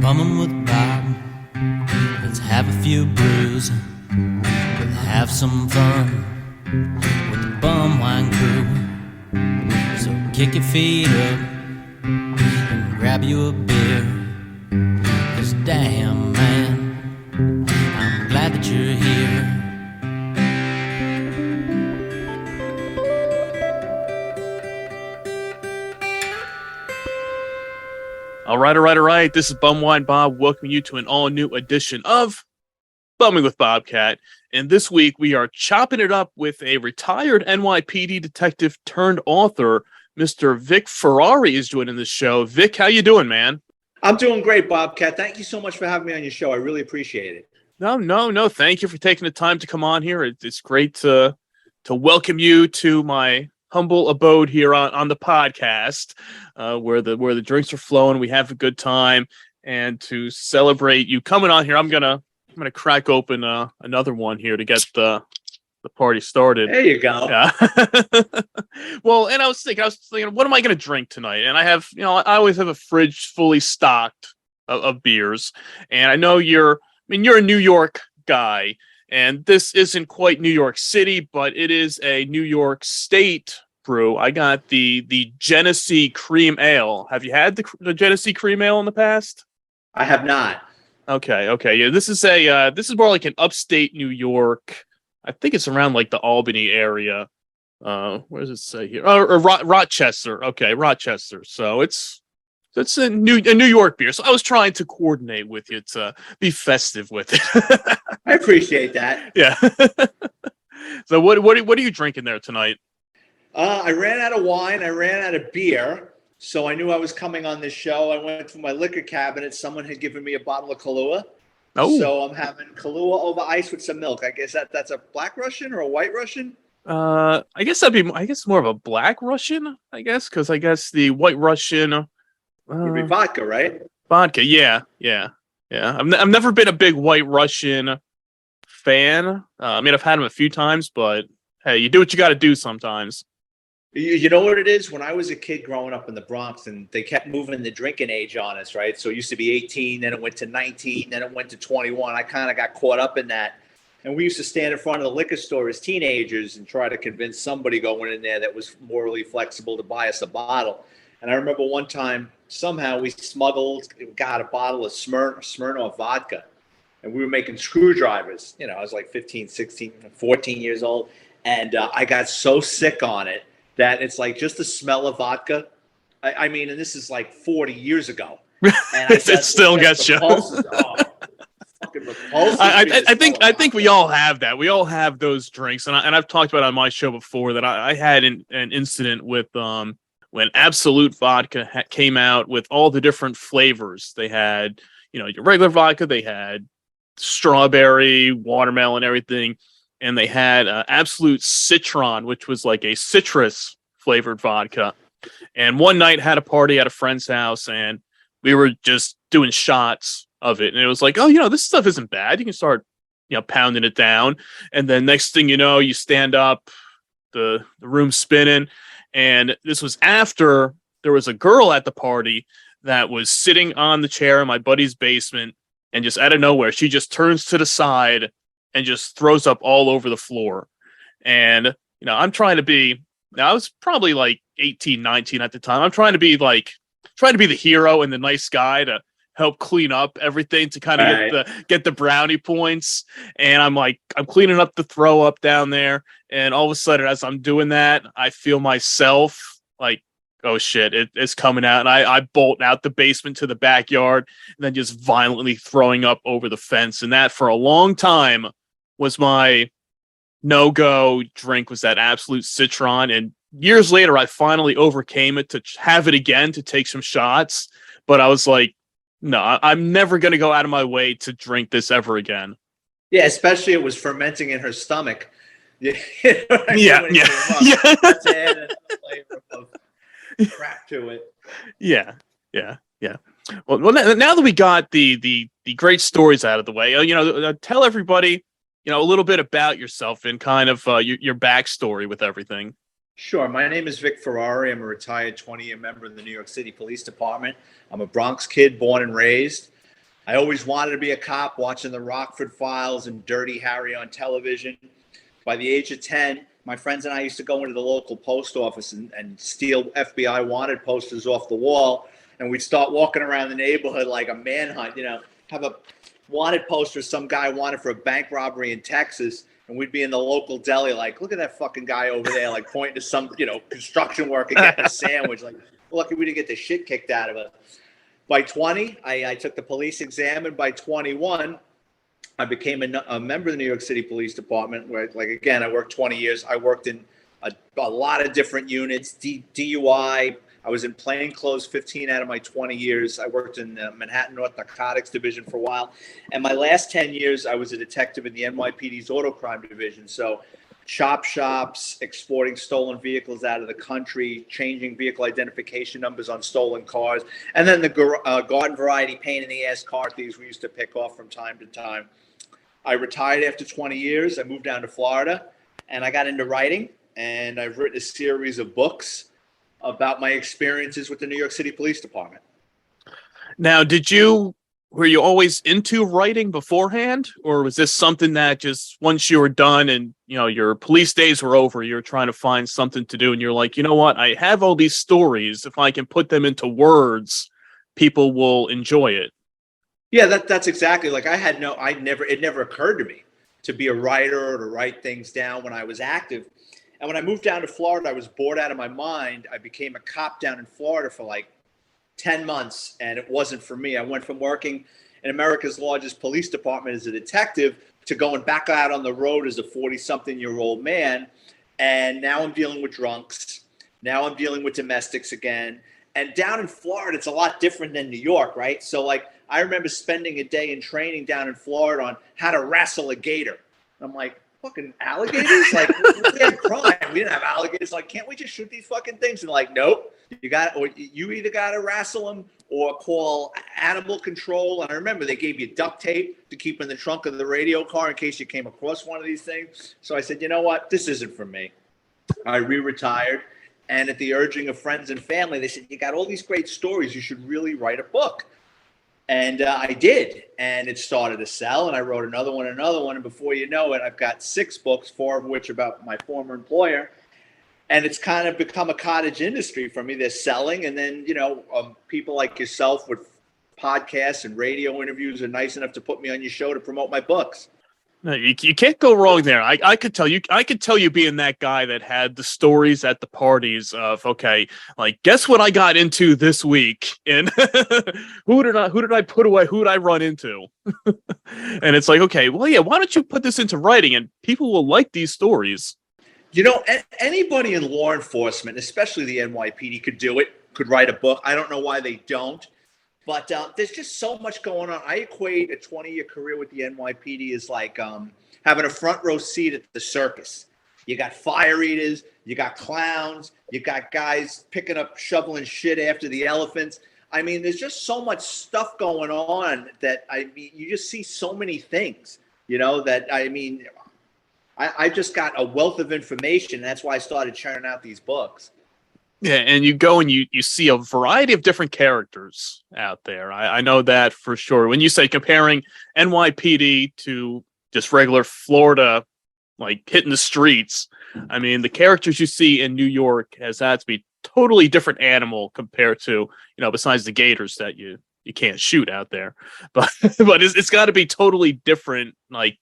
bumming with Bob. Let's have a few brews. We'll have some fun with the bum wine crew. So kick your feet up and grab you a beer. 'Cause damn, man, I'm glad that you're here. All right. This is Bumwine Bob welcoming you to an all-new edition of Bumming with Bobcat. And this week we are chopping it up with a retired NYPD detective turned author. Mr. Vic Ferrari is joining the show. Vic, how you doing, man? I'm doing great, Bobcat. Thank you so much for having me on your show. I really appreciate it. No. Thank you for taking the time to come on here. It's great to welcome you to my humble abode here on the podcast, where the drinks are flowing. We have a good time, and to celebrate you coming on here, I'm gonna crack open another one here to get the party started. There you go. Yeah. Well, and I was thinking, what am I gonna drink tonight? And I have, I always have a fridge fully stocked of beers, and I know you're a New York guy. And this isn't quite New York City, but it is a New York State brew. I got the Genesee Cream Ale. Have you had the Genesee Cream Ale in the past? I have not. Okay. Yeah, this is more like an upstate New York. I think it's around like the Albany area. Where does it say here? Or Rochester. Okay, Rochester. So it's a New York beer. So I was trying to coordinate with you to be festive with it. I appreciate that. Yeah. So what are you drinking there tonight? I ran out of wine. I ran out of beer. So I knew I was coming on this show. I went to my liquor cabinet. Someone had given me a bottle of Kahlua. Oh. So I'm having Kahlua over ice with some milk. I guess that's a Black Russian or a White Russian? I guess more of a Black Russian, I guess, because I guess the White Russian Would be vodka, right? Vodka, yeah. I've never been a big White Russian fan. I've had them a few times, but hey, you do what you got to do sometimes. You know what it is? When I was a kid growing up in the Bronx, and they kept moving the drinking age on us, right? So it used to be 18, then it went to 19, then it went to 21. I kind of got caught up in that. And we used to stand in front of the liquor store as teenagers and try to convince somebody going in there that was morally flexible to buy us a bottle. And I remember one time, somehow we got a bottle of Smirnoff vodka. And we were making screwdrivers. I was like 15, 16, 14 years old. And I got so sick on it that it's like just the smell of vodka. I mean, and this is like 40 years ago. And it still gets you. Fucking repulsive. I think we all have that. We all have those drinks. And I've talked about it on my show before that I had an incident with when Absolute Vodka came out with all the different flavors. They had, your regular vodka, they had strawberry, watermelon, everything. And they had Absolute Citron, which was like a citrus flavored vodka. And one night had a party at a friend's house, and we were just doing shots of it. And it was like, oh, this stuff isn't bad. You can start, pounding it down. And then next thing you know, you stand up, the room's spinning. And this was after there was a girl at the party that was sitting on the chair in my buddy's basement, and just out of nowhere, she just turns to the side and just throws up all over the floor. And, I'm trying to be, I was probably like 18, 19 at the time. I'm trying to be the hero and the nice guy to help clean up everything to kind of get the brownie points. And I'm cleaning up the throw up down there. And all of a sudden, as I'm doing that, I feel myself like, oh shit, it's coming out. And I bolt out the basement to the backyard and then just violently throwing up over the fence. And that for a long time was my no-go drink, was that Absolute Citron. And years later, I finally overcame it to have it again, to take some shots. But I was like, no, I'm never going to go out of my way to drink this ever again. Yeah, especially it was fermenting in her stomach. Yeah. That's added a flavor of crap to it. Yeah. Well, now that we got the great stories out of the way, tell everybody, a little bit about yourself and kind of your backstory with everything. Sure. My name is Vic Ferrari. I'm a retired 20-year member of the New York City Police Department. I'm a Bronx kid, born and raised. I always wanted to be a cop, watching the Rockford Files and Dirty Harry on television. By the age of 10, my friends and I used to go into the local post office and steal FBI wanted posters off the wall. And we'd start walking around the neighborhood like a manhunt, have a wanted poster some guy wanted for a bank robbery in Texas. And we'd be in the local deli like, look at that fucking guy over there, like pointing to some, construction worker getting a sandwich. Like, lucky we didn't get the shit kicked out of us. By 20, I took the police exam, and by 21, I became a member of the New York City Police Department, where, like, again, I worked 20 years. I worked in a lot of different units, DUI. I was in plainclothes 15 out of my 20 years. I worked in the Manhattan North Narcotics Division for a while. And my last 10 years, I was a detective in the NYPD's Auto Crime Division. So chop shops, exporting stolen vehicles out of the country, changing vehicle identification numbers on stolen cars, and then the garden variety pain-in-the-ass car thieves we used to pick off from time to time. I retired after 20 years. I moved down to Florida, and I got into writing, and I've written a series of books about my experiences with the New York City Police Department. Now, were you always into writing beforehand, or was this something that just once you were done and, your police days were over, you're trying to find something to do and you're like, you know what, I have all these stories. If I can put them into words, people will enjoy it. Yeah, that's exactly like it never occurred to me to be a writer or to write things down when I was active. And when I moved down to Florida, I was bored out of my mind. I became a cop down in Florida for like 10 months, and it wasn't for me. I went from working in America's largest police department as a detective to going back out on the road as a 40-something-year-old man. And now I'm dealing with drunks. Now I'm dealing with domestics again. And down in Florida, it's a lot different than New York, right? So, like, I remember spending a day in training down in Florida on how to wrestle a gator. I'm like, fucking alligators? Like, we had crime. We didn't have alligators. Like, can't we just shoot these fucking things? And like, nope. You either got to wrestle them or call animal control. And I remember they gave you duct tape to keep in the trunk of the radio car in case you came across one of these things. So I said, you know what? This isn't for me. I re-retired. And at the urging of friends and family, they said, you got all these great stories. You should really write a book. And I did. And it started to sell. And I wrote another one. And before you know it, I've got 6 books, 4 of which about my former employer. And it's kind of become a cottage industry for me. They're selling. And then, people like yourself with podcasts and radio interviews are nice enough to put me on your show to promote my books. No, you can't go wrong there. I could tell you being that guy that had the stories at the parties of, okay, like, guess what I got into this week, and who did I put away? Who did I run into? And it's like, okay, well, yeah, why don't you put this into writing, and people will like these stories. Anybody in law enforcement, especially the NYPD, could write a book. I don't know why they don't. But there's just so much going on. I equate a 20-year career with the NYPD as like having a front row seat at the circus. You got fire eaters, you got clowns, you got guys picking up, shoveling shit after the elephants. I mean, there's just so much stuff going on that, you just see so many things, I just got a wealth of information. That's why I started churning out these books. Yeah, and you go and you see a variety of different characters out there. I know that for sure. When you say comparing NYPD to just regular Florida, like hitting the streets, I mean, the characters you see in New York has had to be totally different animal compared to, besides the gators that you can't shoot out there. But it's got to be totally different, like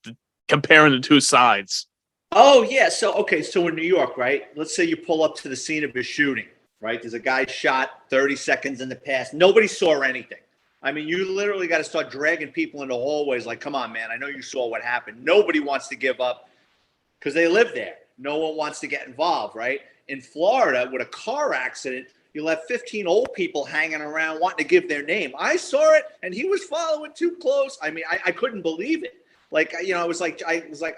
comparing the two sides. Oh, yeah. So in New York, right? Let's say you pull up to the scene of a shooting, right? There's a guy shot 30 seconds in the past. Nobody saw anything. I mean, you literally got to start dragging people into hallways like, come on, man, I know you saw what happened. Nobody wants to give up because they live there. No one wants to get involved, right? In Florida, with a car accident, you'll have 15 old people hanging around wanting to give their name. I saw it, and he was following too close. I mean, I couldn't believe it. Like, I was like,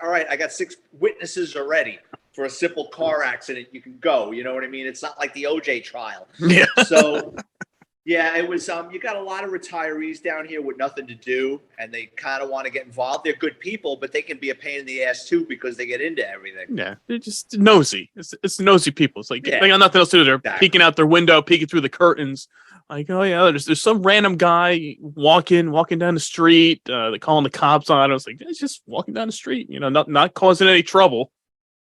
all right, I got 6 witnesses already for a simple car accident. You can go, you know what I mean? It's not like the OJ trial. Yeah. So, yeah, it was, you got a lot of retirees down here with nothing to do, and they kind of want to get involved. They're good people, but they can be a pain in the ass too because they get into everything. Yeah, they're just nosy. It's nosy people. It's like, Yeah, they got nothing else to do. They're exactly. peeking out their window, peeking through the curtains, Like, oh yeah, there's some random guy walking down the street. They're calling the cops on. I was like, it's just walking down the street, not causing any trouble.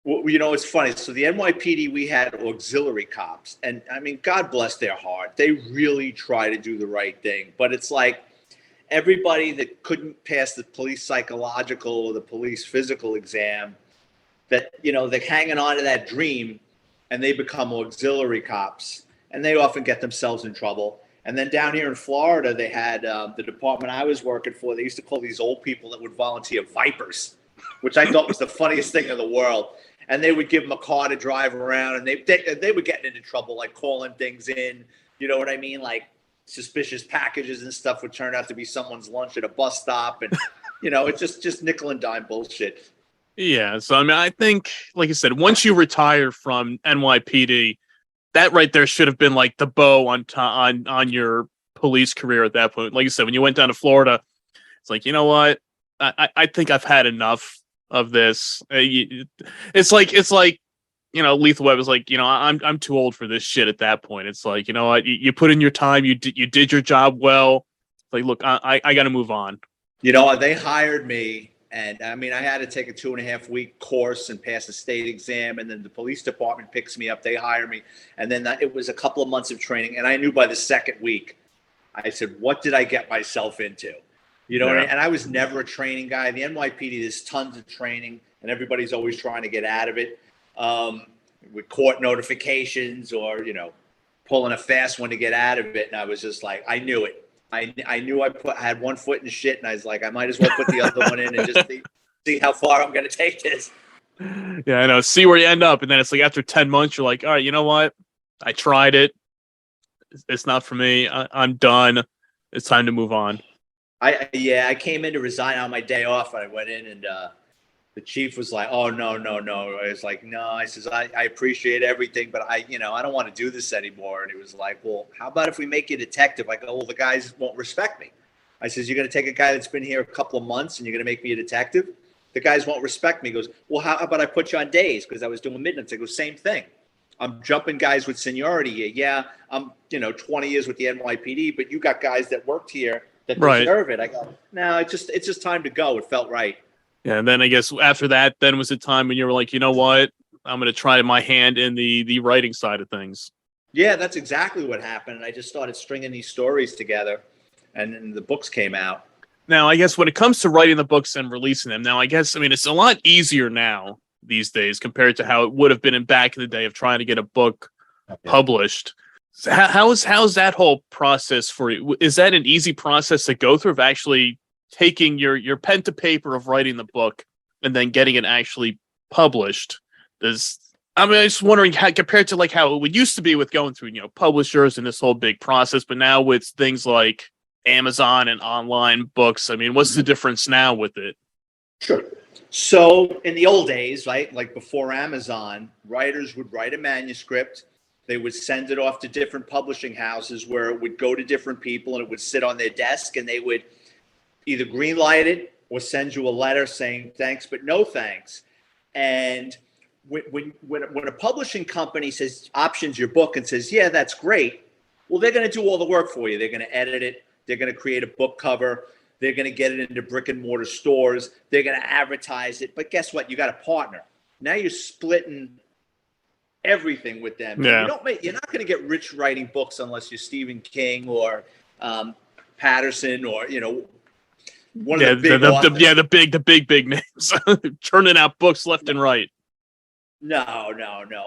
Well, it's funny. So the NYPD, we had auxiliary cops, and I mean, God bless their heart. They really try to do the right thing, but it's like everybody that couldn't pass the police psychological or the police physical exam, that they're hanging on to that dream, and they become auxiliary cops, and they often get themselves in trouble. And then down here in Florida, they had the department I was working for. They used to call these old people that would volunteer vipers, which I thought was the funniest thing in the world. And they would give them a car to drive around, and they were getting into trouble, like calling things in. You know what I mean? Like suspicious packages and stuff would turn out to be someone's lunch at a bus stop, and it's just nickel and dime bullshit. Yeah, so I mean, I think, like I said, once you retire from NYPD, that right there should have been like the bow on your police career at that point. Like you said, when you went down to Florida, it's like, you know what? I think I've had enough of this. It's like Lethal Web is like, I'm too old for this shit at that point. It's like, you know what? You put in your time. You did your job well. Like, look, I got to move on. They hired me. And I mean, I had to take a 2.5-week course and pass the state exam. And then the police department picks me up. They hire me. And then it was a couple of months of training. And I knew by the second week, I said, what did I get myself into? And I was never a training guy. The NYPD, there's tons of training, and everybody's always trying to get out of it with court notifications or, pulling a fast one to get out of it. And I was just like, I knew it. I knew I had one foot in the shit, and I was like, I might as well put the other one in and just see how far I'm going to take this. Yeah, I know. See where you end up. And then it's like after 10 months, you're like, all right, you know what? I tried it. It's not for me. I'm done. It's time to move on. I came in to resign on my day off. I went in, and the chief was like, oh, no. I was like, no. I says, I appreciate everything, but I don't want to do this anymore. And he was like, well, how about if we make you a detective? I go, well, the guys won't respect me. I says, you're going to take a guy that's been here a couple of months and you're going to make me a detective? The guys won't respect me. He goes, well, how about I put you on days? Because I was doing midnights. I go, same thing. I'm jumping guys with seniority here. Yeah, I'm 20 years with the NYPD, but you got guys that worked here that deserve it. I go, no, it's just time to go. It felt right. Yeah, and then I guess after that, then was the time when you were like, you know what? I'm going to try my hand in the writing side of things. Yeah, that's exactly what happened. And I just started stringing these stories together, and then the books came out. Now, I guess when it comes to writing the books and releasing them, it's a lot easier now these days compared to how it would have been back in the day of trying to get a book published. So how's that whole process for you? Is that an easy process to go through of actually taking your pen to paper of writing the book and then getting it actually published? I'm just wondering how, compared to like how it used to be with going through, publishers and this whole big process, but now with things like Amazon and online books, what's the difference now with it? Sure. So in the old days, right, like before Amazon, writers would write a manuscript. They would send it off to different publishing houses where it would go to different people and it would sit on their desk, and they would either green light it or send you a letter saying thanks, but no thanks. And when a publishing company says options your book and says, yeah, that's great. Well, they're going to do all the work for you. They're going to edit it. They're going to create a book cover. They're going to get it into brick and mortar stores. They're going to advertise it. But guess what? You got a partner. Now you're splitting everything with them. Yeah. You're not going to get rich writing books unless you're Stephen King or Patterson or, one of the big names churning out books left and right. No.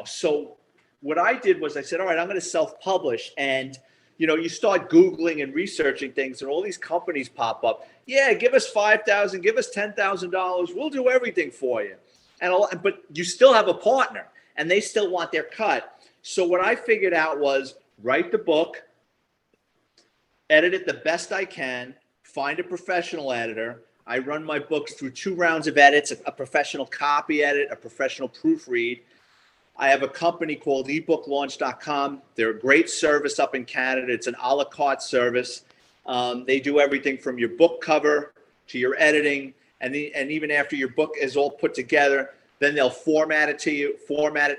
So what I did was I said, all right, I'm going to self-publish. And, you start Googling and researching things, and all these companies pop up. Yeah, give us $5,000, give us $10,000. We'll do everything for you. But you still have a partner, and they still want their cut. So what I figured out was write the book, edit it the best I can, find a professional editor. I run my books through 2 rounds of edits, a professional copy edit, a professional proofread. I have a company called ebooklaunch.com. They're a great service up in Canada. It's an a la carte service. They do everything from your book cover to your editing. And even after your book is all put together, then they'll format it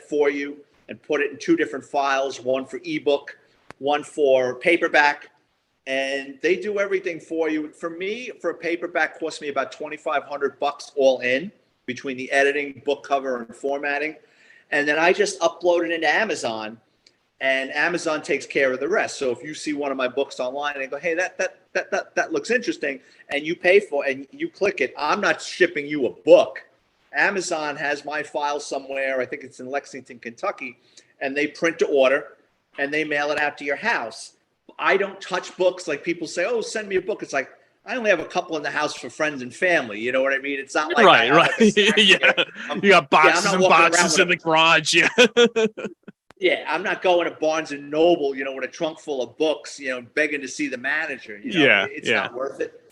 for you, and put it in 2 different files, one for ebook one for paperback, and they do everything for you. For me, for a paperback, cost me about $2,500 all in between the editing, book cover, and formatting. And then I just upload it into Amazon, and Amazon takes care of the rest. So if you see one of my books online and go, hey, that looks interesting, and you pay for it and you click it, I'm not shipping you a book. Amazon has my file somewhere, I think it's in Lexington, Kentucky, and they print to order and they mail it out to your house. I don't touch books. Like people say, oh, send me a book. It's like, I only have a couple in the house for friends and family. You know what I mean? It's not like right. Like yeah, you got boxes and boxes in the garage. Yeah, yeah. I'm not going to Barnes and Noble, with a trunk full of books, begging to see the manager. It's not worth it.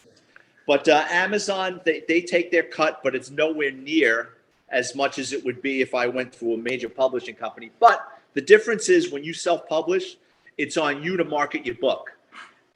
But Amazon, they take their cut, but it's nowhere near as much as it would be if I went through a major publishing company. But the difference is when you self-publish, it's on you to market your book.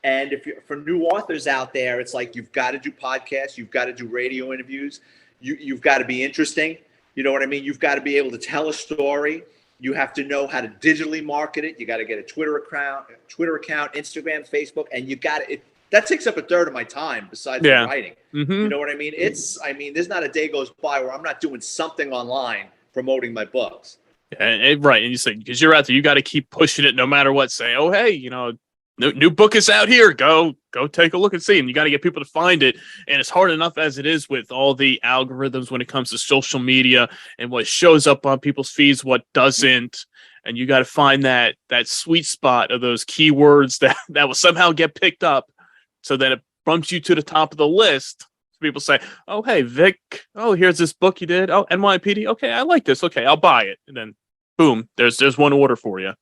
And if you're for new authors out there, it's like you've got to do podcasts, you've got to do radio interviews, you've got to be interesting. You know what I mean? You've got to be able to tell a story. You have to know how to digitally market it. You got to get a Twitter account, Instagram, Facebook, and that takes up a third of my time besides the writing. Mm-hmm. You know what I mean? There's not a day goes by where I'm not doing something online promoting my books. Right. And you say, because you're out there, you got to keep pushing it no matter what. Say, oh, hey, new book is out here. Go take a look and see. And you got to get people to find it. And it's hard enough as it is with all the algorithms when it comes to social media and what shows up on people's feeds, what doesn't. And you got to find that sweet spot of those keywords that will somehow get picked up so that it bumps you to the top of the list. People say, oh, hey, Vic, oh, here's this book you did. Oh, NYPD. Okay, I like this. Okay, I'll buy it. And then, boom, there's one order for you.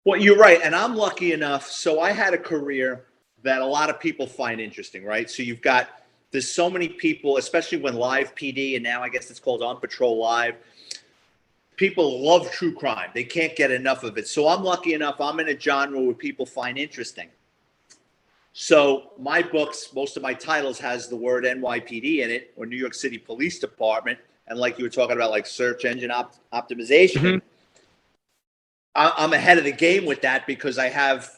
Well, you're right. And I'm lucky enough. So I had a career that a lot of people find interesting, right? So there's so many people, especially when Live PD, and now I guess it's called On Patrol Live, people love true crime. They can't get enough of it. So I'm lucky enough. I'm in a genre where people find interesting. So my books, most of my titles has the word NYPD in it, or New York City Police Department. And like you were talking about, like search engine optimization. Mm-hmm. I'm ahead of the game with that because I have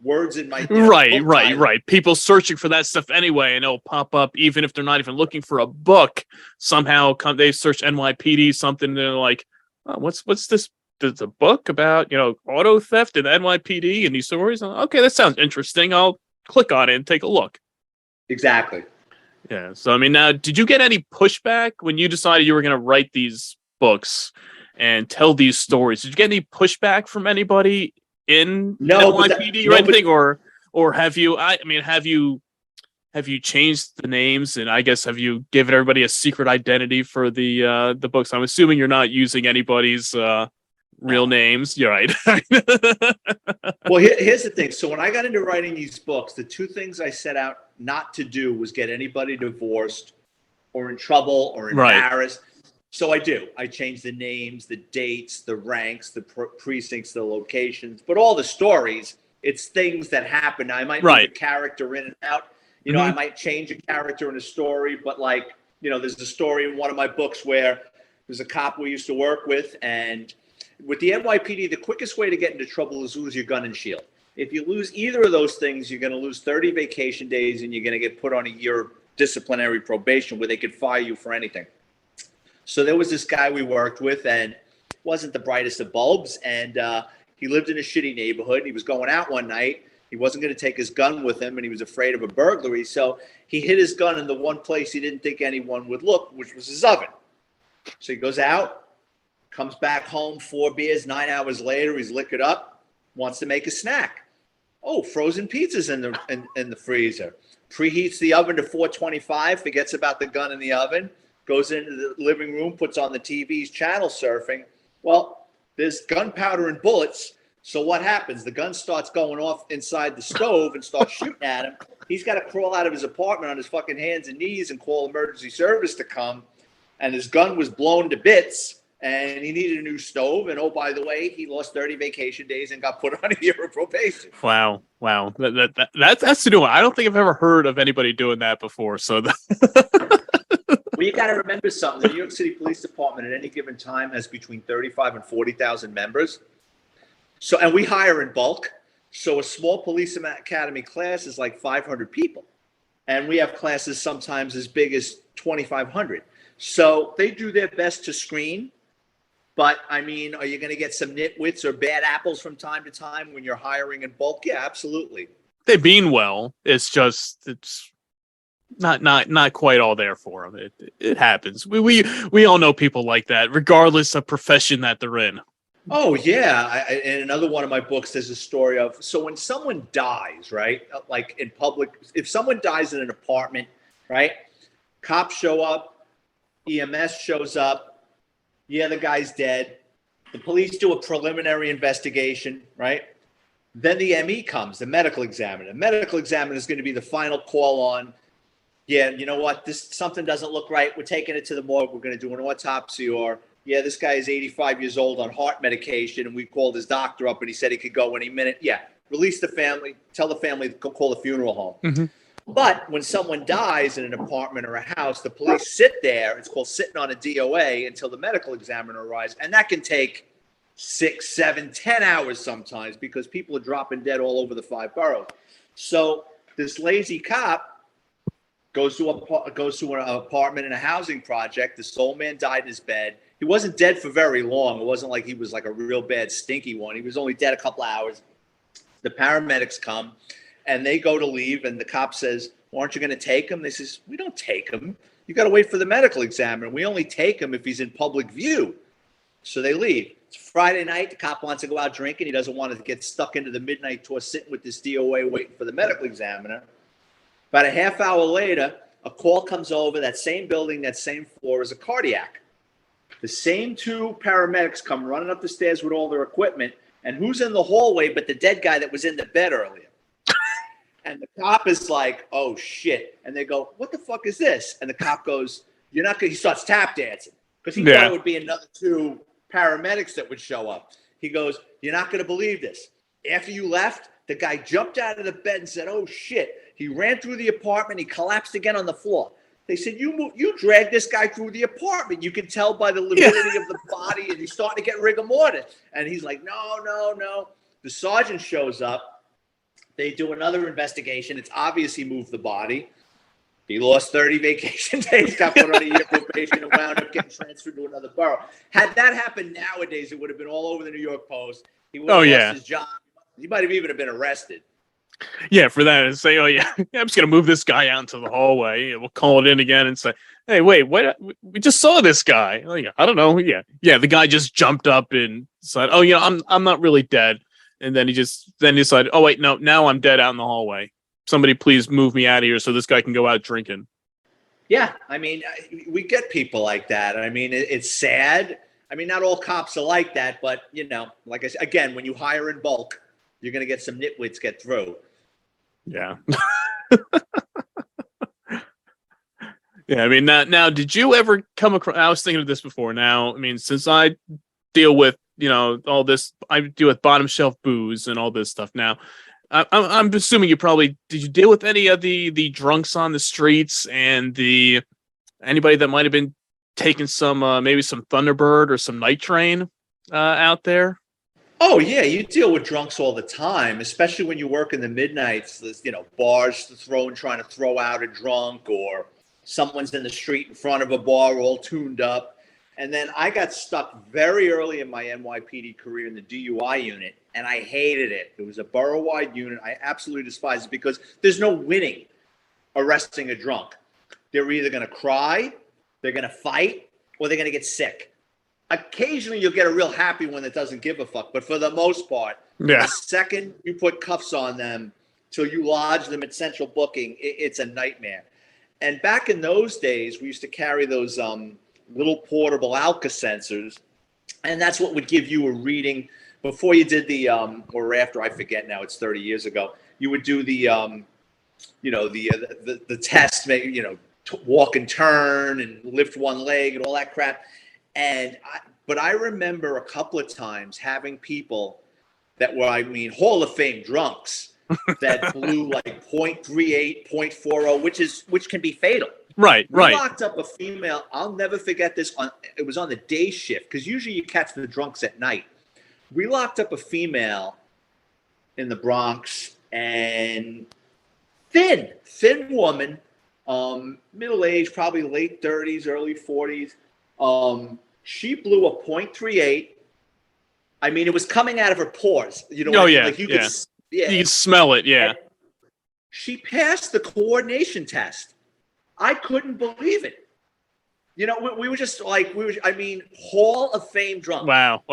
words in my right. People searching for that stuff anyway, and it'll pop up even if they're not even looking for a book. Somehow they search NYPD something, and they're like, oh, what's this? There's a book about auto theft and NYPD and these stories. Okay, that sounds interesting. I'll click on it and take a look. Exactly. Yeah. So now, did you get any pushback when you decided you were going to write these books and tell these stories? Did you get any pushback from anybody in NYPD or anything, or have you? Have you changed the names, and I guess have you given everybody a secret identity for the books? I'm assuming you're not using anybody's real names. You're right. Well, here's the thing. So when I got into writing these books, the two things I set out not to do was get anybody divorced or in trouble or embarrassed. Right. So I changed the names, the dates, the ranks, the precincts, the locations, but all the stories, it's things that happen. I might move a character in and out. I might change a character in a story, but there's a story in one of my books where there's a cop we used to work with, and with the NYPD, the quickest way to get into trouble is lose your gun and shield. If you lose either of those things, you're going to lose 30 vacation days, and you're going to get put on a year of disciplinary probation where they could fire you for anything. So there was this guy we worked with, and wasn't the brightest of bulbs, and he lived in a shitty neighborhood. He was going out one night. He wasn't going to take his gun with him, and he was afraid of a burglary. So he hid his gun in the one place he didn't think anyone would look, which was his oven. So he goes out, comes back home, 4 beers, 9 hours later, he's liquored up, wants to make a snack. Oh, frozen pizza's in the freezer. Preheats the oven to 425, forgets about the gun in the oven, goes into the living room, puts on the TV's channel surfing. Well, there's gunpowder and bullets. So what happens? The gun starts going off inside the stove and starts shooting at him. He's got to crawl out of his apartment on his fucking hands and knees and call emergency service to come. And his gun was blown to bits. And he needed a new stove. And, oh, by the way, he lost 30 vacation days and got put on a year of probation. Wow. That's the new one. I don't think I've ever heard of anybody doing that before. So Well, you got to remember something. The New York City Police Department at any given time has between 35 and 40,000 members. So, and we hire in bulk. So a small police academy class is like 500 people. And we have classes sometimes as big as 2,500. So they do their best to screen. But, I mean, are you going to get some nitwits or bad apples from time to time when you're hiring in bulk? Yeah, absolutely. They mean well. It's not quite all there for them. It happens. We all know people like that, regardless of profession that they're in. Oh, yeah. In another one of my books, there's a story of, so when someone dies, right, like in public, if someone dies in an apartment, right, cops show up, EMS shows up, yeah, the guy's dead. The police do a preliminary investigation, right? Then the ME comes, the medical examiner. The medical examiner is going to be the final call on, yeah, you know what, something doesn't look right. We're taking it to the morgue. We're going to do an autopsy, or yeah, this guy is 85 years old on heart medication, and we called his doctor up, and he said he could go any minute. Yeah, release the family, tell the family to go call the funeral home. Mm-hmm. But when someone dies in an apartment or a house, the police sit there. It's called sitting on a DOA until the medical examiner arrives, and that can take 6, 7, 10 hours sometimes because people are dropping dead all over the 5 boroughs. So this lazy cop goes to an apartment in a housing project. The soul man died in his bed. He wasn't dead for very long. It wasn't like he was like a real bad stinky one. He was only dead a couple hours. The paramedics come and they go to leave, and the cop says, well, aren't you going to take him? They says, we don't take him. You got to wait for the medical examiner. We only take him if he's in public view. So they leave. It's Friday night. The cop wants to go out drinking. He doesn't want to get stuck into the midnight tour sitting with this DOA waiting for the medical examiner. About a half hour later, a call comes over. That same building, that same floor is a cardiac. The same 2 paramedics come running up the stairs with all their equipment. And who's in the hallway but the dead guy that was in the bed earlier? And the cop is like, oh, shit. And they go, what the fuck is this? And the cop goes, you're not going to, he starts tap dancing because he thought it would be another 2 paramedics that would show up. He goes, you're not going to believe this. After you left, the guy jumped out of the bed and said, oh, shit. He ran through the apartment. He collapsed again on the floor. They said, you dragged this guy through the apartment. You can tell by the lividity of the body, and he's starting to get rigor mortis. And he's like, no. The sergeant shows up. They do another investigation. It's obvious he moved the body. He lost 30 vacation days, got put on a year probation, and wound up getting transferred to another borough. Had that happened nowadays, it would have been all over the New York Post. He would have lost his job. He might have even been arrested. Yeah, for that, and say, oh, yeah, I'm just going to move this guy out into the hallway. We'll call it in again and say, hey, wait, what? We just saw this guy. Oh, yeah, I don't know. Yeah, the guy just jumped up and said, oh, yeah, I'm not really dead. And then he decided, oh, wait, no, now I'm dead out in the hallway. Somebody please move me out of here so this guy can go out drinking. Yeah, I mean, we get people like that. I mean, it's sad. I mean, not all cops are like that, but, you know, like I said, again, when you hire in bulk, you're going to get some nitwits get through. Yeah. Yeah, I mean, now, did you ever come across, I was thinking of this before. Now, I mean, since I deal with, all this, I deal with bottom shelf booze and all this stuff now. I'm assuming did you deal with any of the drunks on the streets and anybody that might have been taking some, maybe some Thunderbird or some Night Train out there? Oh, yeah, you deal with drunks all the time, especially when you work in the midnights. There's, bars trying to throw out a drunk, or someone's in the street in front of a bar all tuned up. And then I got stuck very early in my NYPD career in the DUI unit, and I hated it. It was a borough-wide unit. I absolutely despise it because there's no winning arresting a drunk. They're either going to cry, they're going to fight, or they're going to get sick. Occasionally, you'll get a real happy one that doesn't give a fuck. But for the most part, the second you put cuffs on them till you lodge them at central booking, it's a nightmare. And back in those days, we used to carry those little portable Alka sensors, and that's what would give you a reading before you did the or after, I forget now, it's 30 years ago. You would do the the test, maybe walk and turn and lift one leg and all that crap. But I remember a couple of times having people that were, Hall of Fame drunks that blew like 0.38, 0.40, which can be fatal. Right. We locked up a female. I'll never forget this. It was on the day shift because usually you catch the drunks at night. We locked up a female in the Bronx, and thin woman, middle age, probably late 30s, early 40s. She blew a .38. I mean, it was coming out of her pores. You know, like you could, you can smell it. Yeah. And she passed the coordination test. I couldn't believe it. You know, we were just like, I mean, Hall of Fame drunk. Wow.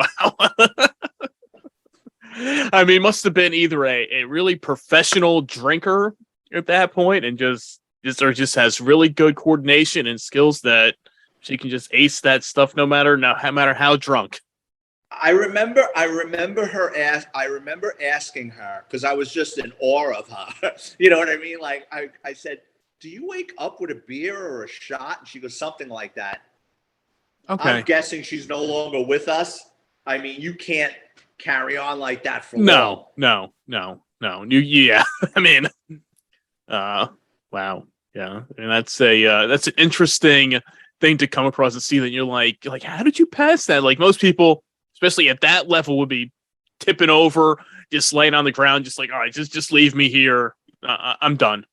I mean, must have been either a really professional drinker at that point and just has really good coordination and skills that she can just ace that stuff no matter how drunk. I remember asking her, because I was just in awe of her. You know what I mean? Like I said, do you wake up with a beer or a shot? And she goes, something like that. Okay. I'm guessing she's no longer with us. I mean, you can't carry on like that for long. No. Yeah. I mean, wow. Yeah. And that's an interesting thing to come across and see that you're like, how did you pass that? Like most people, especially at that level, would be tipping over, just laying on the ground, just like, all right, just leave me here. I'm done.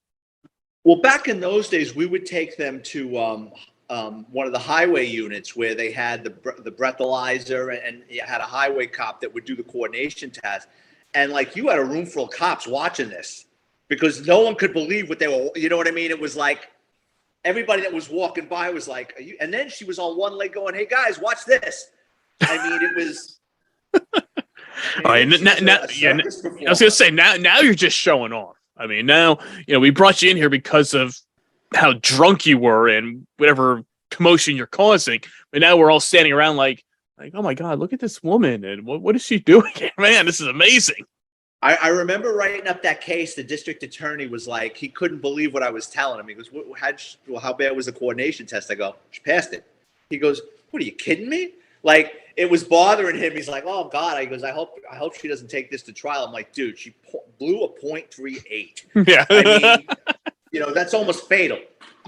Well, back in those days, we would take them to one of the highway units where they had the breathalyzer, and you had a highway cop that would do the coordination test. And like you had a room full of cops watching this because no one could believe what they were. You know what I mean? It was like everybody that was walking by was like, are you? And then she was on one leg going, "Hey guys, watch this." I mean, it was. All right, now, I was gonna say now you're just showing off. I mean, now, we brought you in here because of how drunk you were and whatever commotion you're causing. But now we're all standing around like, oh my God, look at this woman. And what is she doing here? Man, this is amazing. I remember writing up that case. The district attorney was like, he couldn't believe what I was telling him. He goes, how bad was the coordination test? I go, she passed it. He goes, what, are you kidding me? Like, it was bothering him. He's like, oh God. He goes, I hope she doesn't take this to trial. I'm like, dude, she blew a .38. Yeah. I mean, that's almost fatal.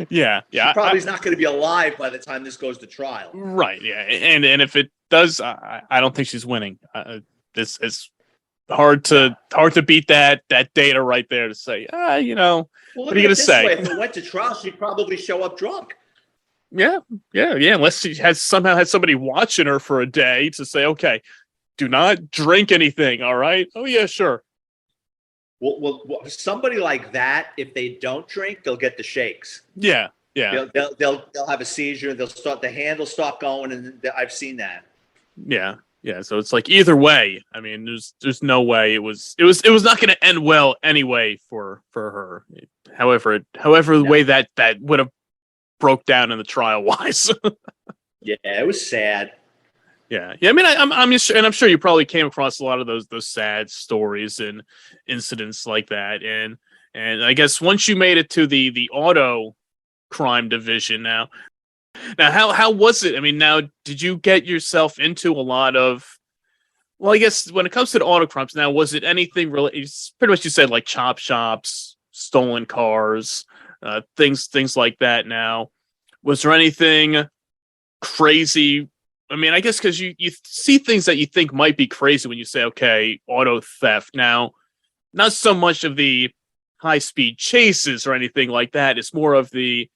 Yeah. She probably is not going to be alive by the time this goes to trial. Right. Yeah. And if it does, I don't think she's winning. This is hard to beat that data right there to say, what are you going to say? If it went to trial, she'd probably show up drunk. Yeah. Unless she somehow had somebody watching her for a day to say, okay, do not drink anything. All right. Oh yeah, sure. Well, somebody like that, if they don't drink, they'll get the shakes. Yeah. They'll have a seizure. The hand will start going, and I've seen that. Yeah. So it's like either way. I mean, there's no way it was not going to end well anyway for her. However, the way that would have broke down in the trial wise. Yeah, it was sad. Yeah. I mean, I'm sure you probably came across a lot of those sad stories and incidents like that. And I guess once you made it to the auto crime division now how was it? I mean, now did you get yourself into a lot of? Well, I guess when it comes to the auto crimes, now was it anything really? Pretty much you said like chop shops, stolen cars. Things like that. Now, was there anything crazy? I mean, I guess because you see things that you think might be crazy when you say, okay, auto theft. Now, not so much of the high-speed chases or anything like that. It's more of the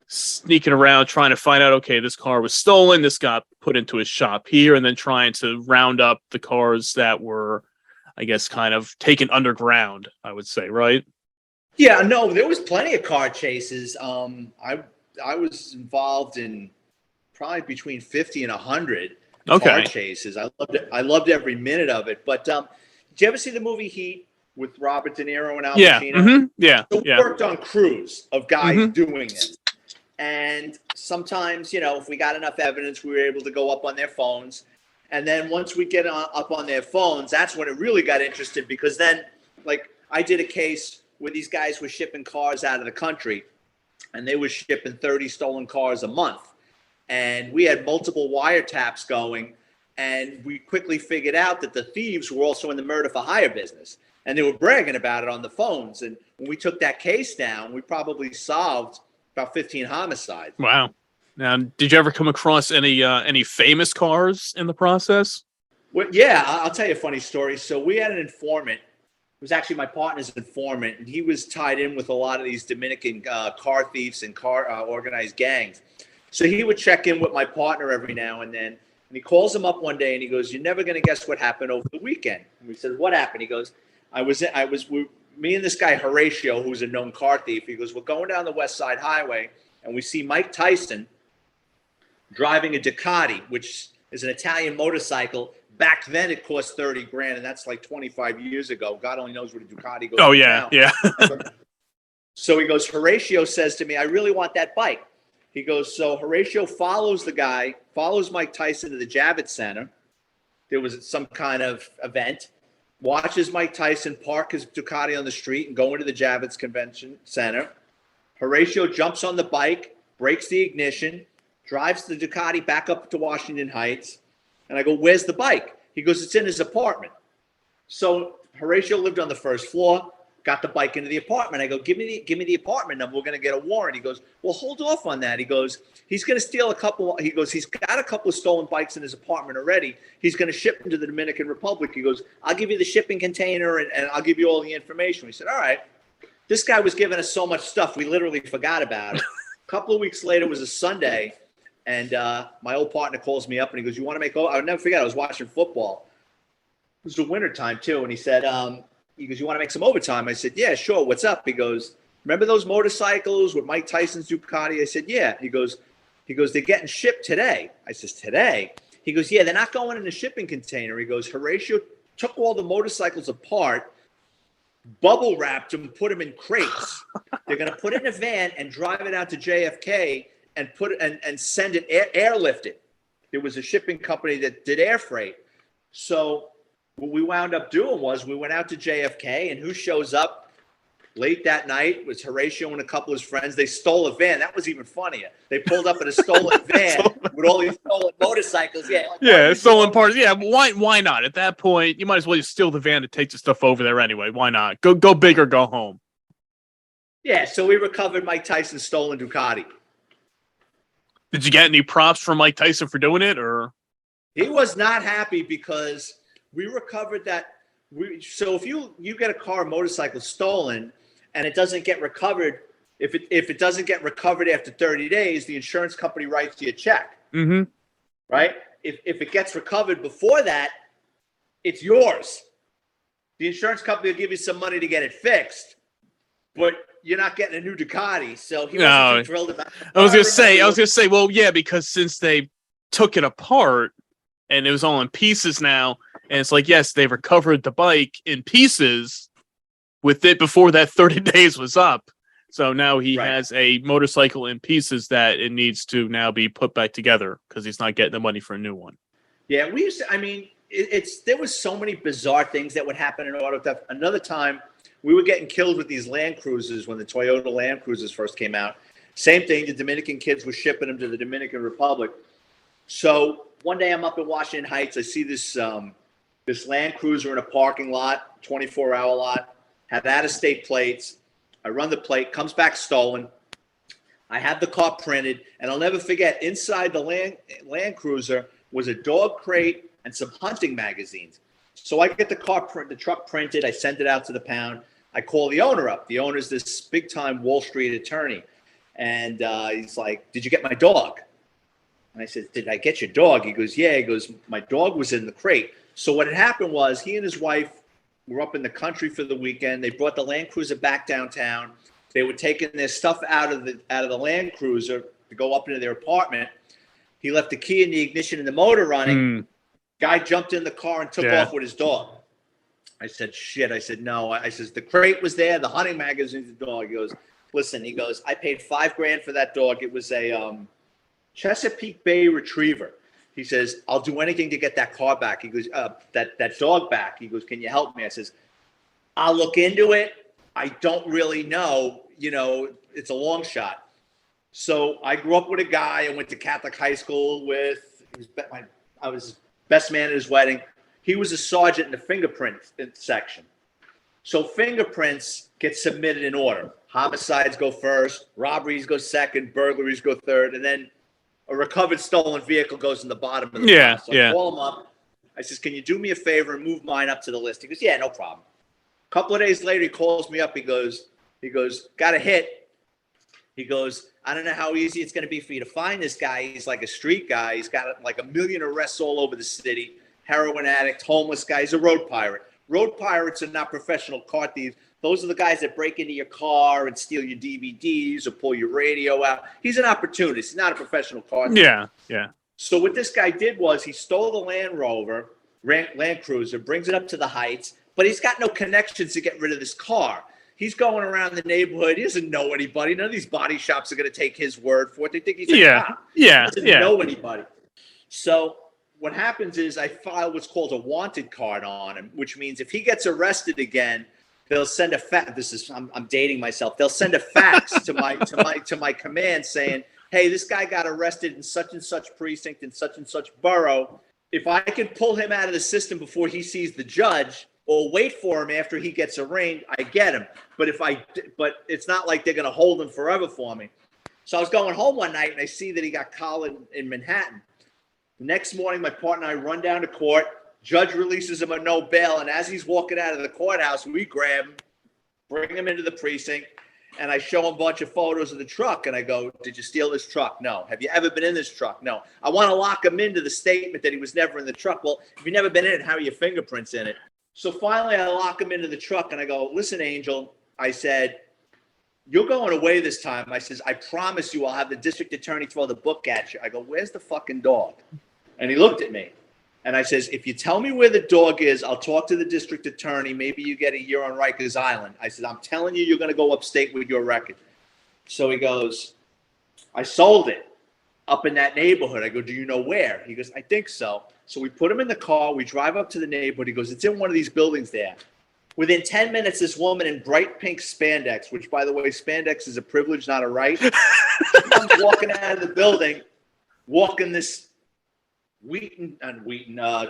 sneaking around, trying to find out, okay, this car was stolen, this got put into a shop here, and then trying to round up the cars that were, I guess, kind of taken underground, I would say, right? Yeah, no, there was plenty of car chases. I was involved in probably between 50 and 100 car chases. I loved every minute of it. But did you ever see the movie Heat with Robert De Niro and Al Pacino? Mm-hmm. Yeah. So we worked on crews of guys doing it. And sometimes, if we got enough evidence, we were able to go up on their phones. And then once we get up on their phones, that's when it really got interested, because then, like, I did a case where these guys were shipping cars out of the country, and they were shipping 30 stolen cars a month. And we had multiple wiretaps going, and we quickly figured out that the thieves were also in the murder for hire business. And they were bragging about it on the phones. And when we took that case down, we probably solved about 15 homicides. Wow. Now, did you ever come across any famous cars in the process? Well, yeah, I'll tell you a funny story. So we had an informant was actually my partner's informant, and he was tied in with a lot of these Dominican car thieves and car organized gangs. So he would check in with my partner every now and then. And he calls him up one day and he goes, "You're never going to guess what happened over the weekend." And we said, "What happened?" He goes, me and this guy Horatio, who's a known car thief. He goes, "We're going down the West Side Highway and we see Mike Tyson driving a Ducati, which is an Italian motorcycle. Back then it cost 30 grand, and that's like 25 years ago. God only knows what a Ducati goes. Oh yeah, now. yeah. So he goes, Horatio says to me, "I really want that bike." He goes, so Horatio follows Mike Tyson to the Javits Center. There was some kind of event. Watches Mike Tyson park his Ducati on the street and go into the Javits Convention Center. Horatio jumps on the bike, breaks the ignition, drives the Ducati back up to Washington Heights. And I go, "Where's the bike?" He goes, "It's in his apartment." So Horatio lived on the first floor, got the bike into the apartment. I go, give me the apartment number. We're going to get a warrant." He goes, "Well, hold off on that." He goes, "He's going to steal a couple." He goes, "He's got a couple of stolen bikes in his apartment already. He's going to ship them to the Dominican Republic." He goes, "I'll give you the shipping container and I'll give you all the information." We said, "All right." This guy was giving us so much stuff, we literally forgot about it. A couple of weeks later, it was a Sunday. And my old partner calls me up and he goes, "You want to make?" I'll never forget. I was watching football. It was the winter time too, and he said, "You want to make some overtime?" I said, "Yeah, sure. What's up?" He goes, "Remember those motorcycles with Mike Tyson's Ducati?" I said, "Yeah." He goes, "They're getting shipped today." I says, "Today?" He goes, "Yeah, they're not going in the shipping container." He goes, "Horatio took all the motorcycles apart, bubble wrapped them, put them in crates. They're going to put it in a van and drive it out to JFK." And put it and send it airlift it. There was a shipping company that did air freight. So what we wound up doing was we went out to JFK, and who shows up late that night was Horatio and a couple of his friends. They stole a van. That was even funnier. They pulled up in a stolen van with all these stolen motorcycles. Yeah, like, stolen parts. Yeah, why not? At that point, you might as well just steal the van to take the stuff over there anyway. Why not? Go big or go home. Yeah, so we recovered Mike Tyson's stolen Ducati. Did you get any props from Mike Tyson for doing it, or? He was not happy because we recovered that. So if you get a car or motorcycle stolen and it doesn't get recovered, if it doesn't get recovered after 30 days, the insurance company writes you a check. Mm-hmm. Right? If it gets recovered before that, it's yours. The insurance company will give you some money to get it fixed, but you're not getting a new Ducati, so he wasn't too thrilled about it. I was gonna say, well, yeah, because since they took it apart and it was all in pieces now, and it's like, yes, they recovered the bike in pieces with it before that 30 days was up. So now he has a motorcycle in pieces that it needs to now be put back together because he's not getting the money for a new one. Yeah, we used to, I mean, there was so many bizarre things that would happen in auto theft. Another time, we were getting killed with these Land Cruisers when the Toyota Land Cruisers first came out. Same thing, the Dominican kids were shipping them to the Dominican Republic. So one day I'm up in Washington Heights. I see this Land Cruiser in a parking lot, 24-hour lot, had out-of-state plates. I run the plate, comes back stolen. I have the car printed, and I'll never forget, inside the Land Cruiser was a dog crate and some hunting magazines. So I get the truck printed. I send it out to the pound. I call the owner up. The owner's this big-time Wall Street attorney. And he's like, "Did you get my dog?" And I said, "Did I get your dog?" He goes, "Yeah." He goes, "My dog was in the crate." So what had happened was he and his wife were up in the country for the weekend. They brought the Land Cruiser back downtown. They were taking their stuff out of the Land Cruiser to go up into their apartment. He left the key in the ignition and the motor running. Guy jumped in the car and took off with his dog. I said, "Shit." I said, "No." I says, "The crate was there, the hunting magazine's the dog." He goes, "Listen," he goes, "I paid $5 grand for that dog. It was a Chesapeake Bay Retriever." He says, "I'll do anything to get that car back." He goes, that dog back. He goes, "Can you help me?" I says, "I'll look into it. I don't really know. You know, it's a long shot." So I grew up with a guy I went to Catholic high school with. I was best man at his wedding. He was a sergeant in the fingerprint section. So fingerprints get submitted in order. Homicides go first, robberies go second, burglaries go third, and then a recovered stolen vehicle goes in the bottom of the list. So I call him up. I says, "Can you do me a favor and move mine up to the list?" He goes, "Yeah, no problem." A couple of days later, he calls me up. He goes, got a hit. He goes, I don't know how easy it's going to be for you to find this guy. He's like a street guy. He's got like 1 million arrests all over the city. Heroin addict, homeless guy. He's a road pirate. Road pirates are not professional car thieves. Those are the guys that break into your car and steal your DVDs or pull your radio out. He's an opportunist. He's not a professional car thief. Yeah. So what this guy did was he stole the Land Rover, Land Cruiser, brings it up to the Heights, but he's got no connections to get rid of this car. He's going around the neighborhood. He doesn't know anybody. None of these body shops are going to take his word for it. They think he's a cop. He doesn't know anybody. So what happens is I file what's called a wanted card on him, which means if he gets arrested again, they'll send a fax. I'm dating myself. They'll send a fax to my command saying, hey, this guy got arrested in such and such precinct in such and such borough. If I could pull him out of the system before he sees the judge, or wait for him after he gets arraigned, I get him. But it's not like they're going to hold him forever for me. So I was going home one night and I see that he got collared in Manhattan. The next morning, my partner and I run down to court. Judge releases him on no bail. And as he's walking out of the courthouse, we grab him, bring him into the precinct, and I show him a bunch of photos of the truck. And I go, did you steal this truck? No. Have you ever been in this truck? No. I want to lock him into the statement that he was never in the truck. Well, if you've never been in it, how are your fingerprints in it? So finally, I lock him into the truck, and I go, listen, Angel, I said, you're going away this time. I says, I promise you I'll have the district attorney throw the book at you. I go, where's the fucking dog? And he looked at me, and I says, if you tell me where the dog is, I'll talk to the district attorney. Maybe you get a year on Rikers Island. I said, I'm telling you, you're going to go upstate with your record. So he goes, I sold it up in that neighborhood. I go, do you know where? He goes, I think so. So we put him in the car. We drive up to the neighborhood. He goes, it's in one of these buildings there. Within 10 minutes, this woman in bright pink spandex, which, by the way, spandex is a privilege, not a right, comes walking out of the building, walking this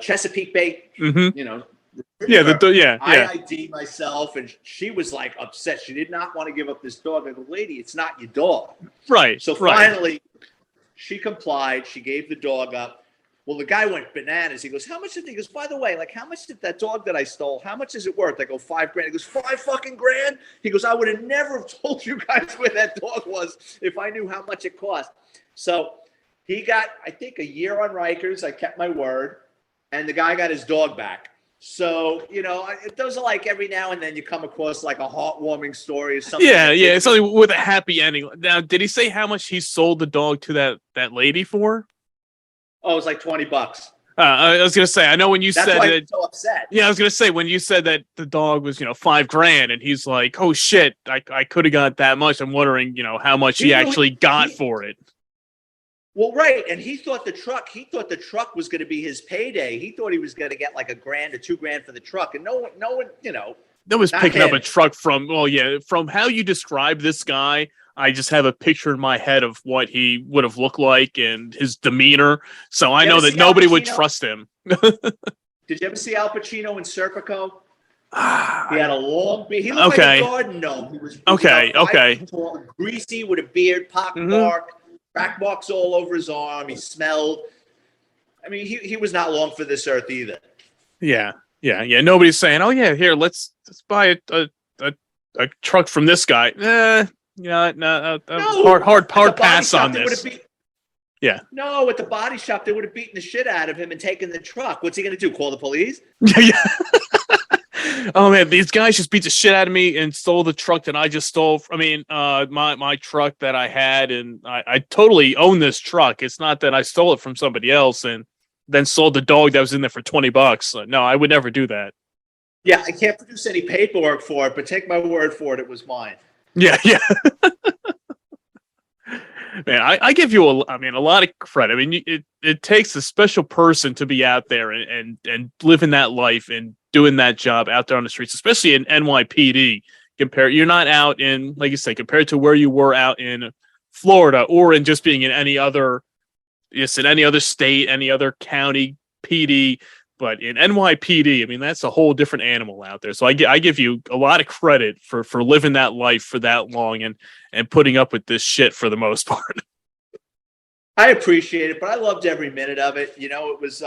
Chesapeake Bay, I ID myself, and she was like upset. She did not want to give up this dog. I go, lady, it's not your dog. Right. So finally, she complied. She gave the dog up. Well, the guy went bananas. He goes, how much did he goes, by the way, like, how much did that dog that I stole, how much is it worth? I go, $5,000. He goes, $5 fucking grand? He goes, I would have never have told you guys where that dog was if I knew how much it cost. So he got, I think, a year on Rikers. I kept my word. And the guy got his dog back. So, those are like every now and then you come across like a heartwarming story or something. Yeah. Something with a happy ending. Now, did he say how much he sold the dog to that lady for? Oh, it was like $20. I was gonna say, I know when you That's said why that. I'm so upset. Yeah, I was gonna say when you said that the dog was, $5,000, and he's like, "Oh shit, I could have got that much." I'm wondering, how much he actually got for it. Well, right, and he thought the truck was going to be his payday. He thought he was going to get like $1,000 or $2,000 for the truck, and no one, That was picking up a truck from. Well, yeah, from how you describe this guy. I just have a picture in my head of what he would have looked like and his demeanor. So I know that nobody would trust him. Did you ever see Al Pacino in Serpico? He had a long beard. He looked like a garden gnome. He was tall, greasy with a beard, pockmark, crack marks all over his arm. He smelled. I mean, he was not long for this earth either. Yeah. Nobody's saying, "Oh yeah, here, let's buy a truck from this guy." No, hard pass on this. No, at the body shop, they would have beaten the shit out of him and taken the truck. What's he going to do? Call the police? Yeah. Oh man, these guys just beat the shit out of me and stole the truck that I just stole. I mean, my truck that I had, and I totally own this truck. It's not that I stole it from somebody else and then sold the dog that was in there for $20. No, I would never do that. Yeah, I can't produce any paperwork for it, but take my word for it, it was mine. Yeah. Man, I give you a lot of credit. I mean, it takes a special person to be out there and living that life and doing that job out there on the streets, especially in NYPD. You're not out in, like you say, compared to where you were out in Florida or in just being in any other state, any other county PD. But in NYPD, I mean, that's a whole different animal out there. So I give you a lot of credit for living that life for that long and putting up with this shit for the most part. I appreciate it, but I loved every minute of it. It was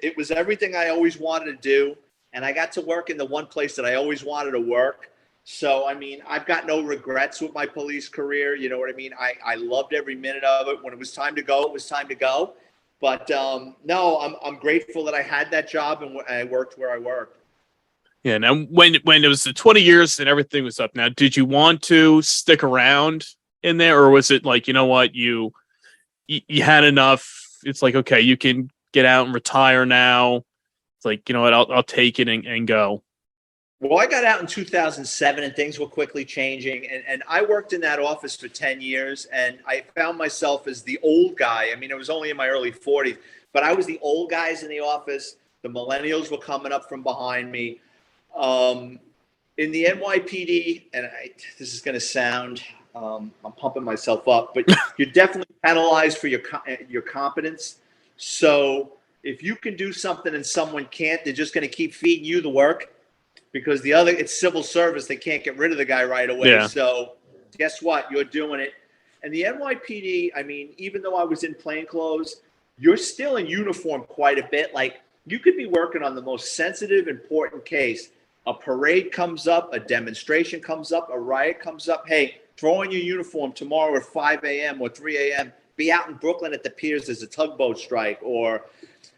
it was everything I always wanted to do. and I got to work in the one place that I always wanted to work. So, I mean, I've got no regrets with my police career. You know what I mean? I loved every minute of it. When it was time to go, it was time to go. But no, I'm grateful that I had that job and I worked where I worked. Yeah. Now, when it was the 20 years and everything was up, now, did you want to stick around in there, or was it like, you know what, you had enough? It's like, okay, you can get out and retire now. It's like, you know what, I'll take it and go. Well, I got out in 2007 and things were quickly changing. And I worked in that office for 10 years and I found myself as the old guy. I mean, I was only in my early 40s, but I was the old guys in the office. The millennials were coming up from behind me. In the NYPD, and this is going to sound, I'm pumping myself up, but you're definitely penalized for your competence. So if you can do something and someone can't, they're just going to keep feeding you the work. Because it's civil service, they can't get rid of the guy right away. Yeah. So guess what? You're doing it. And the NYPD, I mean, even though I was in plainclothes, you're still in uniform quite a bit. Like, you could be working on the most sensitive, important case. A parade comes up, a demonstration comes up, a riot comes up. Hey, throw on your uniform tomorrow at 5 a.m. or 3 a.m. Be out in Brooklyn at the piers. There's a tugboat strike. Or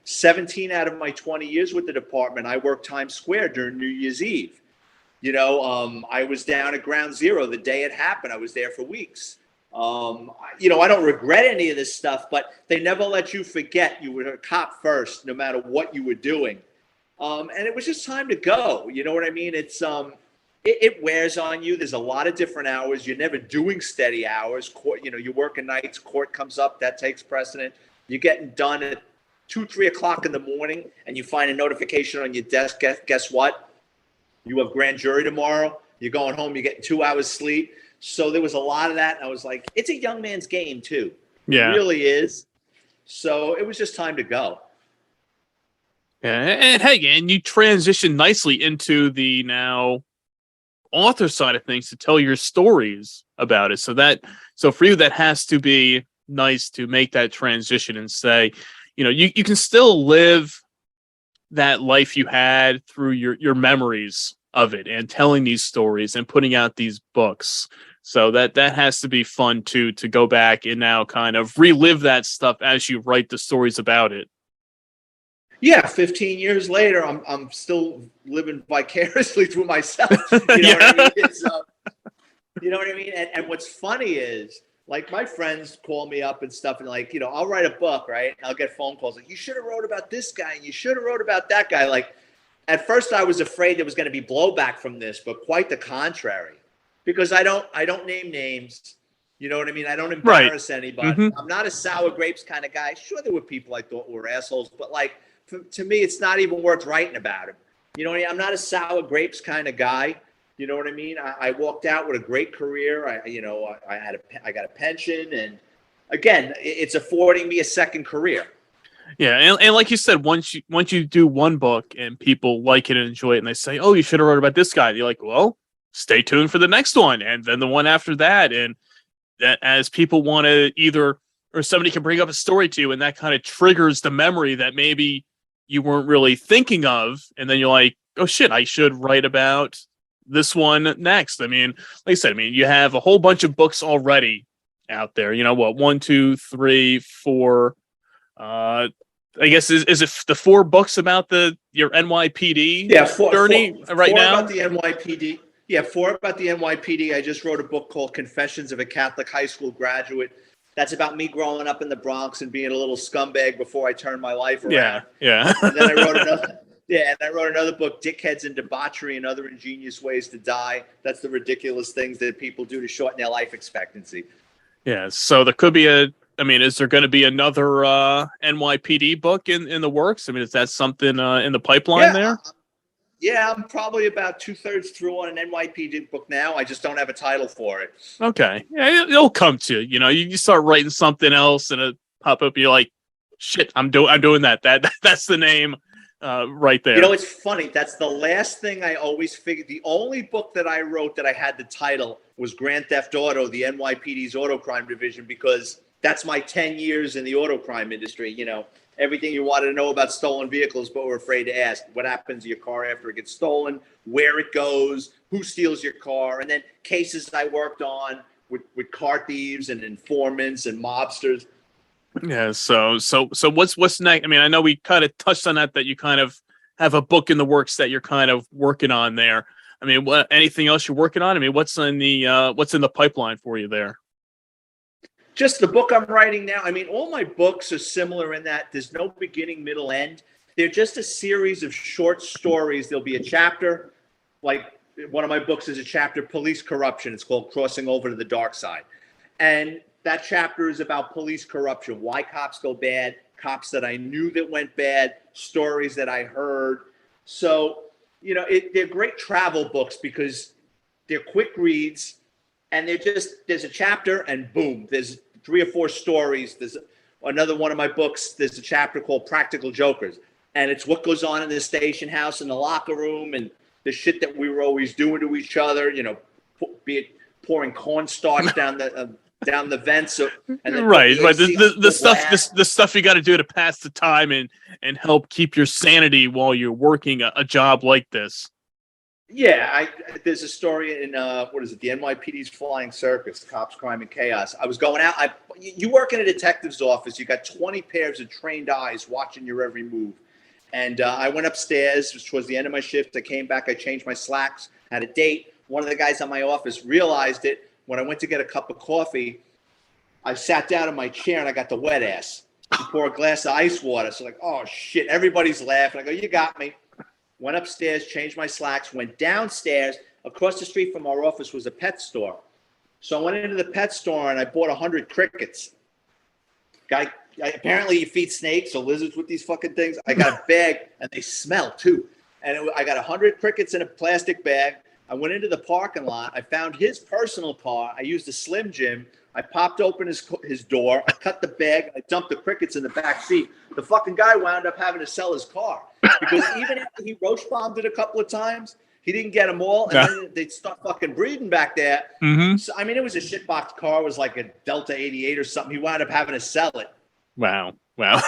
17 out of my 20 years with the department, I worked Times Square during New Year's Eve. You know, I was down at Ground Zero the day it happened. I was there for weeks. You know, I don't regret any of this stuff, but they never let you forget you were a cop first, no matter what you were doing. And it was just time to go. You know what I mean? It's it wears on you. There's a lot of different hours. You're never doing steady hours. Court, you know, you're working nights. Court comes up, that takes precedent. You're getting done at 2-3 o'clock in the morning and you find a notification on your desk. Guess what? You have grand jury tomorrow. You're going home. You're getting 2 hours sleep. So there was a lot of that. And I was like, it's a young man's game too. Yeah, it really is. So it was just time to go. Yeah. And hey, and you transitioned nicely into the now author side of things to tell your stories about it. So for you, that has to be nice to make that transition and say, you know, you can still live that life you had through your memories of it and telling these stories and putting out these books. So that has to be fun too, to go back and now kind of relive that stuff as you write the stories about it. Yeah, 15 years later, I'm still living vicariously through myself. You know what I mean? It's, you know what I mean? And what's funny is, like, my friends call me up and stuff, and like, you know, I'll write a book, right? And I'll get phone calls like, you should have wrote about this guy, and you should have wrote about that guy. Like, at first I was afraid there was going to be blowback from this, but quite the contrary, because I don't name names. You know what I mean? I don't embarrass anybody. Mm-hmm. I'm not a sour grapes kind of guy. Sure, there were people I thought were assholes, but like, to me, it's not even worth writing about him. You know what I mean? I'm not a sour grapes kind of guy. You know what I mean? I walked out with a great career. I got a pension, and again, it's affording me a second career. Yeah, and like you said, once you do one book and people like it and enjoy it, and they say, "Oh, you should have wrote about this guy," you're like, "Well, stay tuned for the next one, and then the one after that." And that, as people want to either, or somebody can bring up a story to you, and that kind of triggers the memory that maybe you weren't really thinking of, and then you're like, "Oh shit, I should write about this one next." I mean, like I said, you have a whole bunch of books already out there. You know what? 1, 2, 3, 4. I guess is it the 4 books about your NYPD journey right now? 4 about the NYPD. Yeah, 4 about the NYPD. I just wrote a book called Confessions of a Catholic High School Graduate. That's about me growing up in the Bronx and being a little scumbag before I turned my life around. Yeah. And then I wrote another book, Dickheads and Debauchery and Other Ingenious Ways to Die. That's the ridiculous things that people do to shorten their life expectancy. Yeah, so there could be is there going to be another NYPD book in the works? I mean, is that something in the pipeline there? Yeah, I'm probably about 2/3 through on an NYPD book now. I just don't have a title for it. Okay. Yeah, it'll come to you. You know, you start writing something else and it pop up, you're like, shit, I'm doing that. That's the name right there. You know, it's funny. That's the last thing I always figured. The only book that I wrote that I had the title was Grand Theft Auto, the NYPD's auto crime division, because that's my 10 years in the auto crime industry, you know. everything you wanted to know about stolen vehicles, but were afraid to ask. What happens to your car after it gets stolen, where it goes, who steals your car, and then cases I worked on with car thieves and informants and mobsters. Yeah. So what's next? I mean, I know we kind of touched on that you kind of have a book in the works that you're kind of working on there. I mean, anything else you're working on? I mean, what's in the pipeline for you there? Just the book I'm writing now. I mean, all my books are similar in that there's no beginning, middle, end. They're just a series of short stories. There'll be a chapter, like one of my books is a chapter, Police Corruption. It's called Crossing Over to the Dark Side. And that chapter is about police corruption, why cops go bad, cops that I knew that went bad, stories that I heard. So, they're great travel books because they're quick reads, and there's a chapter and boom, there's 3 or 4 stories. There's another one of my books, there's a chapter called Practical Jokers, and it's what goes on in the station house, in the locker room, and the shit that we were always doing to each other, be it pouring cornstarch down the vents. So, and then right. The stuff you got to do to pass the time and help keep your sanity while you're working a job like this. Yeah, there's a story in the NYPD's Flying Circus, Cops, Crime, and Chaos. I was going out. You work in a detective's office. You got 20 pairs of trained eyes watching your every move. And I went upstairs. It was towards the end of my shift. I came back. I changed my slacks. Had a date. One of the guys on my office realized it. When I went to get a cup of coffee, I sat down in my chair and I got the wet ass. I pour a glass of ice water. So oh shit, everybody's laughing. I go, you got me. Went upstairs, changed my slacks, went downstairs. Across the street from our office was a pet store. So I went into the pet store and I bought 100 crickets. Apparently you feed snakes or lizards with these fucking things. I got a bag and they smell too. And I got 100 crickets in a plastic bag. I went into the parking lot. I found his personal car. I used a Slim Jim. I popped open his door. I cut the bag. I dumped the crickets in the back seat. The fucking guy wound up having to sell his car because even after he roach bombed it a couple of times, he didn't get them all. And then they'd start fucking breeding back there. Mm-hmm. So, I mean, it was a shitbox car. It was like a Delta 88 or something. He wound up having to sell it. Wow. I'm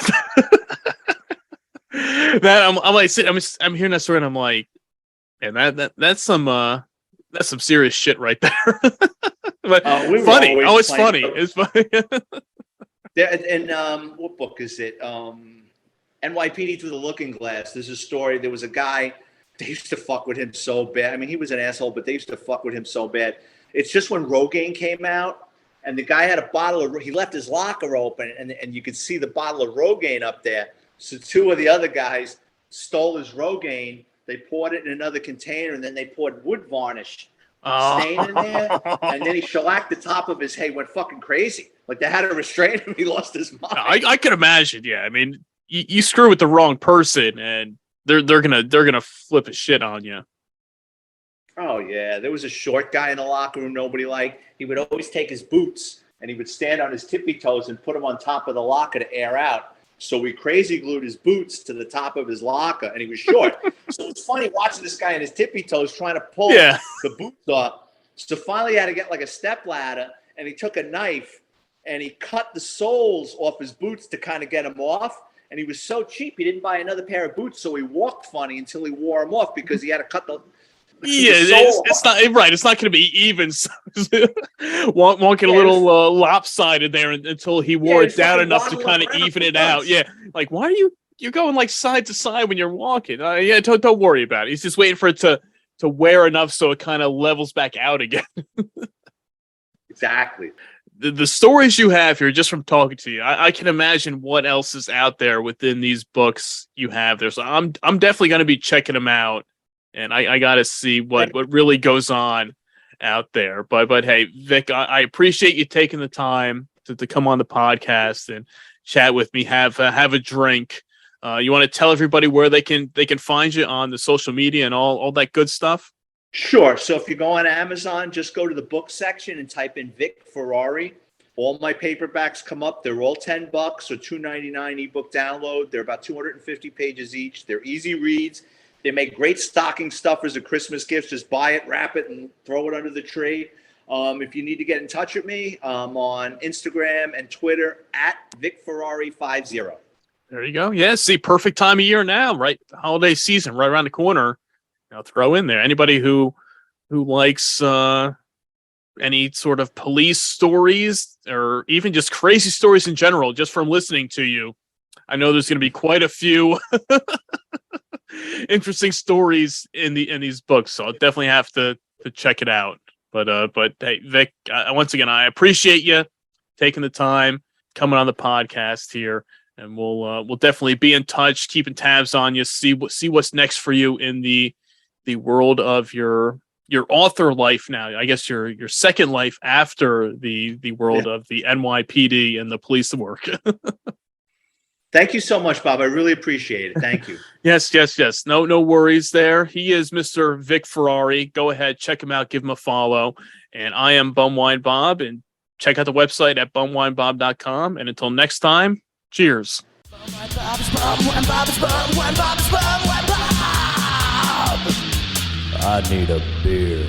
hearing that story and I'm like, and that's some serious shit right there. But funny. Oh, it's funny. It's funny. And what book is it? NYPD Through the Looking Glass. There's a story. There was a guy. They used to fuck with him so bad. I mean, he was an asshole, but they used to fuck with him so bad. It's just when Rogaine came out, and the guy had a bottle of. He left his locker open, and you could see the bottle of Rogaine up there. So 2 of the other guys stole his Rogaine. They poured it in another container, and then they poured wood varnish stain in there. And then he shellacked the top of his head, went fucking crazy. Like they had to restrain him. He lost his mind. I can imagine. Yeah, I mean, you screw with the wrong person, and they're gonna flip a shit on you. Oh yeah, there was a short guy in the locker room nobody liked. He would always take his boots and he would stand on his tippy toes and put them on top of the locker to air out. So we crazy glued his boots to the top of his locker, and he was short. So it's funny watching this guy on his tippy toes trying to pull the boots off. So finally, he had to get like a step ladder, and he took a knife and he cut the soles off his boots to kind of get them off. And he was so cheap, he didn't buy another pair of boots, so he walked funny until he wore them off because he had to cut the. It's not right. It's not going to be even. Walking a little lopsided there until he wore it down enough to kind of even it out. Yeah, like why are you're going like side to side when you're walking? Don't worry about it. He's just waiting for it to wear enough so it kind of levels back out again. Exactly. The stories you have here, just from talking to you, I can imagine what else is out there within these books you have there. So I'm definitely going to be checking them out. And I got to see what really goes on out there. But hey, Vic, I appreciate you taking the time to come on the podcast and chat with me. Have a drink. You want to tell everybody where they can find you on the social media and all that good stuff? Sure. So if you go on Amazon, just go to the book section and type in Vic Ferrari. All my paperbacks come up. They're all $10 or $2.99 ebook download. They're about 250 pages each. They're easy reads. They make great stocking stuffers or Christmas gifts. Just buy it, wrap it, and throw it under the tree. If you need to get in touch with me, I'm on Instagram and Twitter at VicFerrari50. There you go. Yeah, see, perfect time of year now, right? The holiday season right around the corner. Throw in there anybody who likes any sort of police stories or even just crazy stories in general, just from listening to you. I know there's going to be quite a few interesting stories in these books, so I'll definitely have to check it out. But hey, Vic, once again, I appreciate you taking the time, coming on the podcast here, and we'll definitely be in touch, keeping tabs on you, see what's next for you in the world of your author life now. I guess your second life after the world of the NYPD and the police work. Thank you so much, Bob. I really appreciate it. Thank you. Yes. No worries there. He is Mr. Vic Ferrari. Go ahead, check him out, give him a follow. And I am Bumwine Bob, and check out the website at bumwinebob.com. And until next time, cheers. I need a beer.